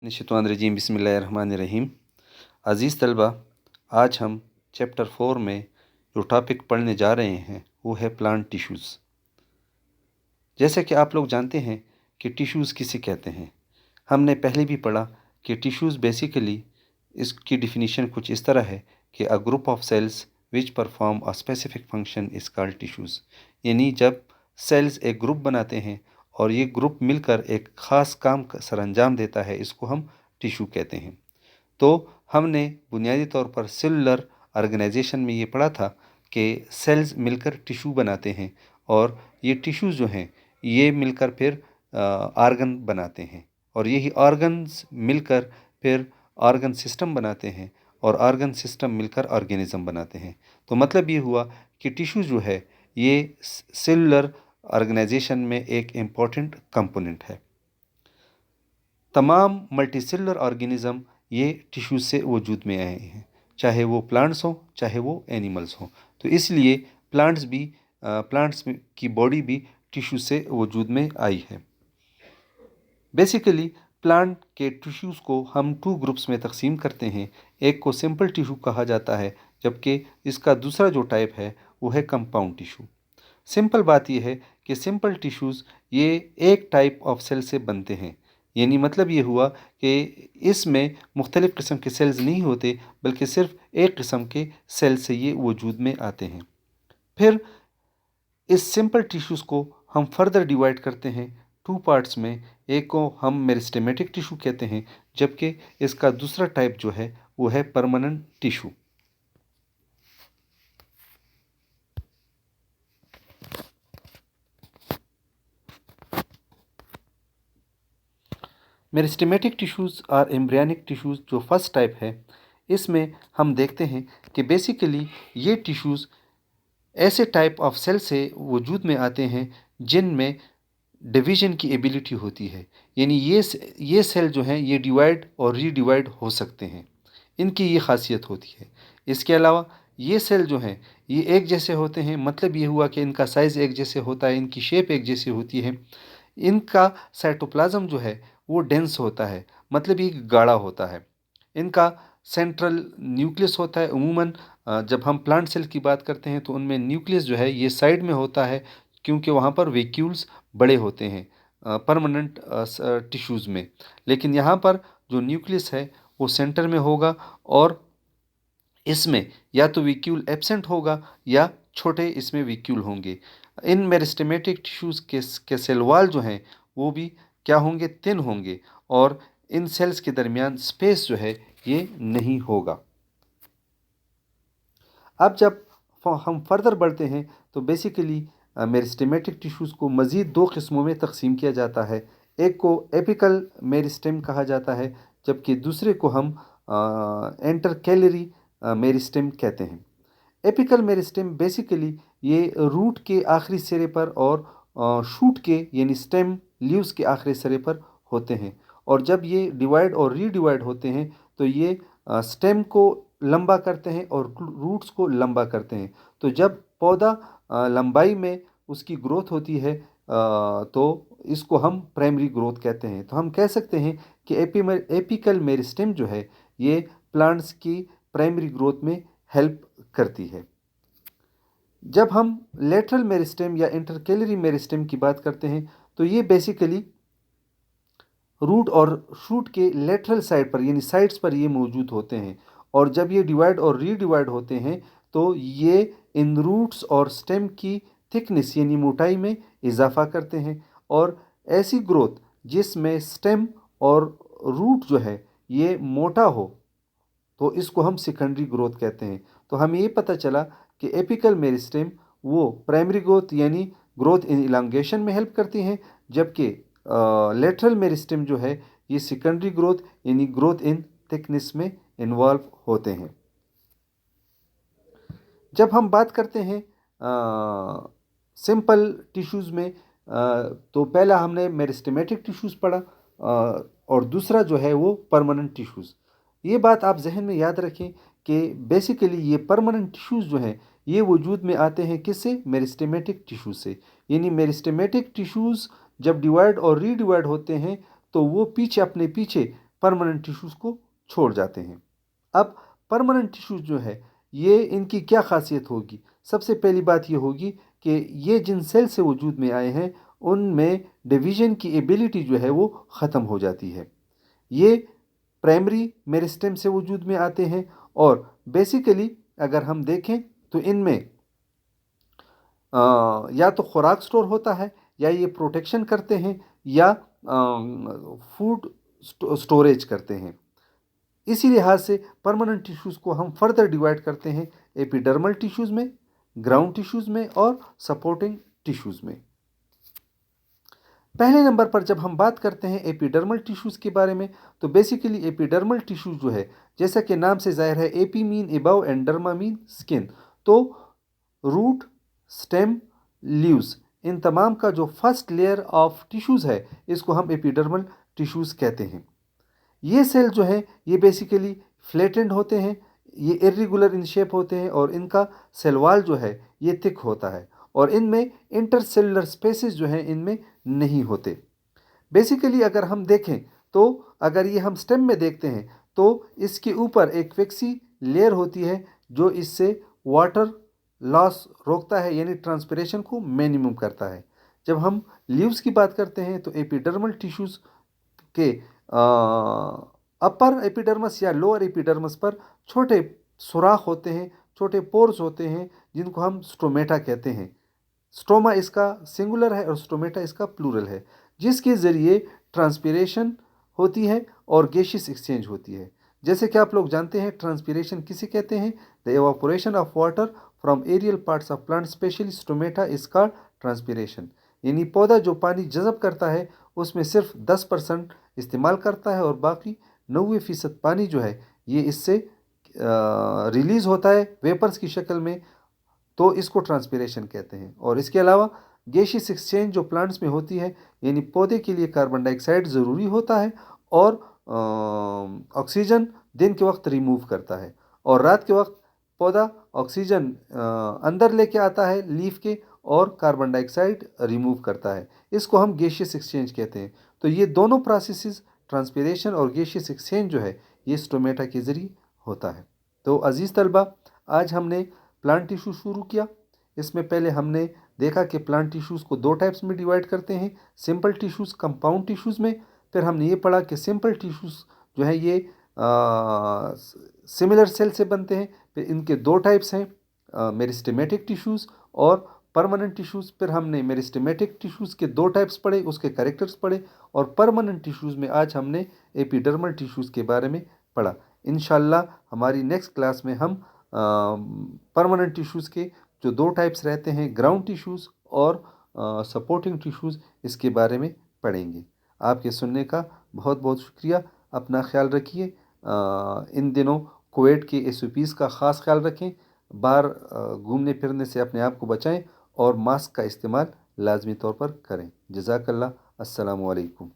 निश्चितवानरजीम बिस्मिल्लाहिर्रहमानिर्रहीम। अज़ीज़ तलबा, आज हम चैप्टर 4 में जो टॉपिक पढ़ने जा रहे हैं वो है प्लांट टिश्यूज़। जैसे कि आप लोग जानते हैं कि टिश्यूज़ किसे कहते हैं। हमने पहले भी पढ़ा कि टिश्यूज़ बेसिकली इसकी डिफिनीशन कुछ इस तरह है कि a group of cells which perform a specific function is called tissues. यानी जब सेल्स एक ग्रुप बनाते हैं और ये ग्रुप मिलकर एक ख़ास काम सर अंजाम देता है, इसको हम टिश्यू कहते हैं। तो हमने बुनियादी तौर पर सेलुलर ऑर्गेनाइजेशन में ये पढ़ा था कि सेल्स मिलकर टिश्यू बनाते हैं और ये टिश्यूज़ जो हैं ये मिलकर फिर आर्गन बनाते हैं और यही ऑर्गन्स मिलकर फिर ऑर्गन सिस्टम बनाते हैं और ऑर्गन सिस्टम मिलकर ऑर्गेनिज्म बनाते हैं। तो मतलब ये हुआ कि टिश्यू जो है ये सेलुलर ऑर्गेनाइजेशन में एक इम्पॉर्टेंट कंपोनेंट है। तमाम मल्टीसेलुलर ऑर्गेनिज्म ये टिश्यू से वजूद में आए हैं, चाहे वो प्लांट्स हों चाहे वो एनिमल्स हों। तो इसलिए प्लांट्स की बॉडी भी टिश्यू से वजूद में आई है। बेसिकली प्लांट के टिश्यूज़ को हम 2 ग्रुप्स में तकसीम करते हैं। एक को सिंपल टिश्यू कहा जाता है, जबकि इसका दूसरा जो टाइप है वो है कंपाउंड टिश्यू। सिंपल बात यह है कि सिंपल टिश्यूज़ ये एक टाइप ऑफ सेल से बनते हैं। यानी मतलब ये हुआ कि इसमें मुख्तलिफ़ किस्म के सेल्स नहीं होते, बल्कि सिर्फ एक किस्म के सेल से ये वजूद में आते हैं। फिर इस सिंपल टिश्यूज़ को हम फर्दर डिवाइड करते हैं 2 पार्ट्स में। एक को हम मेरिस्टेमेटिक टिश्यू कहते हैं, जबकि इसका दूसरा टाइप जो है वो है परमानेंट टिश्यू। मेरिस्टेमेटिक टिश्यूज़ और एम्ब्रियनिक टिश्यूज़ जो फर्स्ट टाइप है, इसमें हम देखते हैं कि बेसिकली ये टिश्यूज़ ऐसे टाइप ऑफ सेल से वजूद में आते हैं जिनमें डिवीज़न की एबिलिटी होती है। यानी ये सेल जो हैं ये डिवाइड और रीडिवाइड हो सकते हैं, इनकी ये खासियत होती है। इसके अलावा ये सेल जो हैं ये एक जैसे होते हैं, मतलब ये हुआ कि इनका साइज़ एक जैसे होता है, इनकी शेप एक जैसी होती है। इनका साइटोप्लाज्म जो है वो डेंस होता है, मतलब ये गाढ़ा होता है। इनका सेंट्रल न्यूक्लियस होता है। अमूमन जब हम प्लांट सेल की बात करते हैं तो उनमें न्यूक्लियस जो है ये साइड में होता है, क्योंकि वहाँ पर वैक्यूल्स बड़े होते हैं परमानेंट टिश्यूज़ में। लेकिन यहाँ पर जो न्यूक्लियस है वो सेंटर में होगा और इसमें या तो वैक्यूल एब्सेंट होगा या छोटे इसमें वैक्यूल होंगे। इन मेरिस्टेमेटिक टिश्यूज़ के सेल वॉल जो हैं वो भी क्या होंगे, थिन होंगे और इन सेल्स के दरमियान स्पेस जो है ये नहीं होगा। अब जब हम फर्दर बढ़ते हैं तो बेसिकली मेरिस्टेमेटिक टिश्यूज़ को मज़ीद 2 किस्मों में तकसीम किया जाता है। एक को एपिकल मेरिस्टेम कहा जाता है, जबकि दूसरे को हम इंटरकैलरी मेरिस्टेम कहते हैं। एपिकल मेरिस्टेम बेसिकली ये रूट के आखिरी सिरे पर और शूट के यानी स्टेम लीव्स के आखिरी सिरे पर होते हैं, और जब ये डिवाइड और रीडिवाइड होते हैं तो ये स्टेम को लंबा करते हैं और रूट्स को लंबा करते हैं। तो जब पौधा लंबाई में उसकी ग्रोथ होती है तो इसको हम प्राइमरी ग्रोथ कहते हैं। तो हम कह सकते हैं कि एपिकल मेरिस्टेम जो है ये प्लांट्स की प्राइमरी ग्रोथ में हेल्प करती है। जब हम लेटरल मेरिस्टेम या इंटरकैलरी मेरिस्टेम की बात करते हैं तो ये बेसिकली रूट और शूट के लेटरल साइड पर यानी साइड्स पर ये मौजूद होते हैं, और जब ये डिवाइड और रीडिवाइड होते हैं तो ये इन रूट्स और स्टेम की थिकनेस यानी मोटाई में इजाफा करते हैं, और ऐसी ग्रोथ जिसमें स्टेम और रूट जो है ये मोटा हो तो इसको हम सेकेंडरी ग्रोथ कहते हैं। तो हमें ये पता चला कि एपिकल मेरिस्टेम वो प्राइमरी ग्रोथ यानी ग्रोथ इन इलांगेशन में हेल्प करती हैं, जबकि लेटरल मेरिस्टेम जो है ये सेकेंडरी ग्रोथ यानी ग्रोथ इन थिकनेस में इन्वॉल्व होते हैं। जब हम बात करते हैं सिंपल टिश्यूज़ में, तो पहला हमने मेरिस्टेमेटिक टिश्यूज़ पढ़ा और दूसरा जो है वो परमानेंट टिश्यूज़। ये बात आप जहन में याद रखें कि बेसिकली ये परमानेंट टिश्यूज़ जो हैं ये वजूद में आते हैं किससे, मेरिस्टेमेटिक टिश्यू से। यानी मेरिस्टेमेटिक टिश्यूज़ जब डिवाइड और रीडिवाइड होते हैं तो वो पीछे अपने पीछे परमानेंट टिश्यूज़ को छोड़ जाते हैं। अब परमानेंट टिश्यूज़ जो है ये इनकी क्या खासियत होगी? सबसे पहली बात ये होगी कि ये जिन सेल से वजूद में आए हैं उनमें डिवीज़न की एबिलिटी जो है वो ख़त्म हो जाती है। ये प्राइमरी मेरिस्टेम से वजूद में आते हैं और बेसिकली अगर हम देखें तो इनमें या तो खुराक स्टोर होता है या ये प्रोटेक्शन करते हैं या फूड स्टोरेज करते हैं। इसी लिहाज से परमानेंट टिश्यूज़ को हम फर्दर डिवाइड करते हैं एपिडर्मल टिश्यूज़ में, ग्राउंड टिश्यूज़ में और सपोर्टिंग टिश्यूज़ में। पहले नंबर पर जब हम बात करते हैं एपिडर्मल टिश्यूज़ के बारे में तो बेसिकली एपिडर्मल टिश्यूज़ जो है जैसा कि नाम से ज़ाहिर है AP mean above and derma mean skin, तो रूट, स्टेम, लीव्स इन तमाम का जो फर्स्ट लेयर ऑफ टिश्यूज़ है इसको हम एपिडर्मल टिश्यूज़ कहते हैं। ये सेल जो है ये बेसिकली फ्लैटेंड होते हैं, ये इर्रेगुलर इन शेप होते हैं और इनका सेल वॉल जो है ये थिक होता है और इनमें इंटरसेलुलर स्पेसेस जो हैं इनमें नहीं होते। बेसिकली अगर हम देखें तो अगर ये हम स्टेम में देखते हैं तो इसके ऊपर एक वैक्सी लेयर होती है जो इससे वाटर लॉस रोकता है यानी ट्रांसपिरेशन को मिनिमम करता है। जब हम लीव्स की बात करते हैं तो एपिडर्मल टिश्यूज़ के अपर एपिडर्मस या लोअर एपिडर्मस पर छोटे सुराख होते हैं, छोटे पोर्स होते हैं जिनको हम स्टोमेटा कहते हैं। स्टोमा इसका सिंगुलर है और स्टोमेटा इसका प्लूरल है, जिसके ज़रिए ट्रांसपिरेशन होती है और गैसियस एक्सचेंज होती है। जैसे कि आप लोग जानते हैं ट्रांसपिरेशन किसे कहते हैं? The evaporation of water from aerial parts of plant specially stomata is called transpiration. यानी पौधा जो पानी जज़ब करता है उसमें सिर्फ 10% इस्तेमाल करता है और बाकी 90% पानी जो है ये इससे रिलीज़ होता है वेपर्स की शक्ल में, तो इसको ट्रांसपिरेशन कहते हैं। और इसके अलावा गैसियस एक्सचेंज जो प्लांट्स में होती है यानी पौधे के लिए कार्बन डाइऑक्साइड ज़रूरी होता है और ऑक्सीजन दिन के वक्त रिमूव करता है और रात के वक्त पौधा ऑक्सीजन अंदर लेके आता है लीफ के और कार्बन डाइऑक्साइड रिमूव करता है। इसको हम गैसियस एक्सचेंज कहते हैं। तो ये दोनों प्रोसेसेस ट्रांसपिरेशन और गैसियस एक्सचेंज जो है ये स्टोमेटा के ज़रिए होता है। तो अज़ीज़ तलबा, आज हमने प्लांट टिश्यू शुरू किया। इसमें पहले हमने देखा कि प्लांट टिश्यूज़ को दो टाइप्स में डिवाइड करते हैं, सिंपल टिश्यूज़, कंपाउंड टिश्यूज़ में। फिर हमने ये पढ़ा कि सिंपल टिश्यूज़ जो है ये सिमिलर सेल से बनते हैं। फिर इनके दो टाइप्स हैं, मेरिस्टेमेटिक टिश्यूज़ और परमानेंट टिश्यूज़। फिर हमने मेरिस्टेमेटिक टिश्यूज़ के दो टाइप्स पढ़े, उसके कैरेक्टर्स पढ़े और परमानेंट टिश्यूज़ में आज हमने एपिडर्मल टिश्यूज़ के बारे में पढ़ा। इंशाल्लाह हमारी नेक्स्ट क्लास में हम परमानेंट टिश्यूज़ के जो दो टाइप्स रहते हैं, ग्राउंड टिश्यूज़ और सपोर्टिंग टिश्यूज़, इसके बारे में पढ़ेंगे। आपके सुनने का बहुत बहुत शुक्रिया। अपना ख्याल रखिए। इन दिनों कुवैत के SOPs का ख़ास ख्याल रखें। बाहर घूमने फिरने से अपने आप को बचाएं और मास्क का इस्तेमाल लाजमी तौर पर करें। जज़ाकल्लाह। अस्सलामु अलैकुम।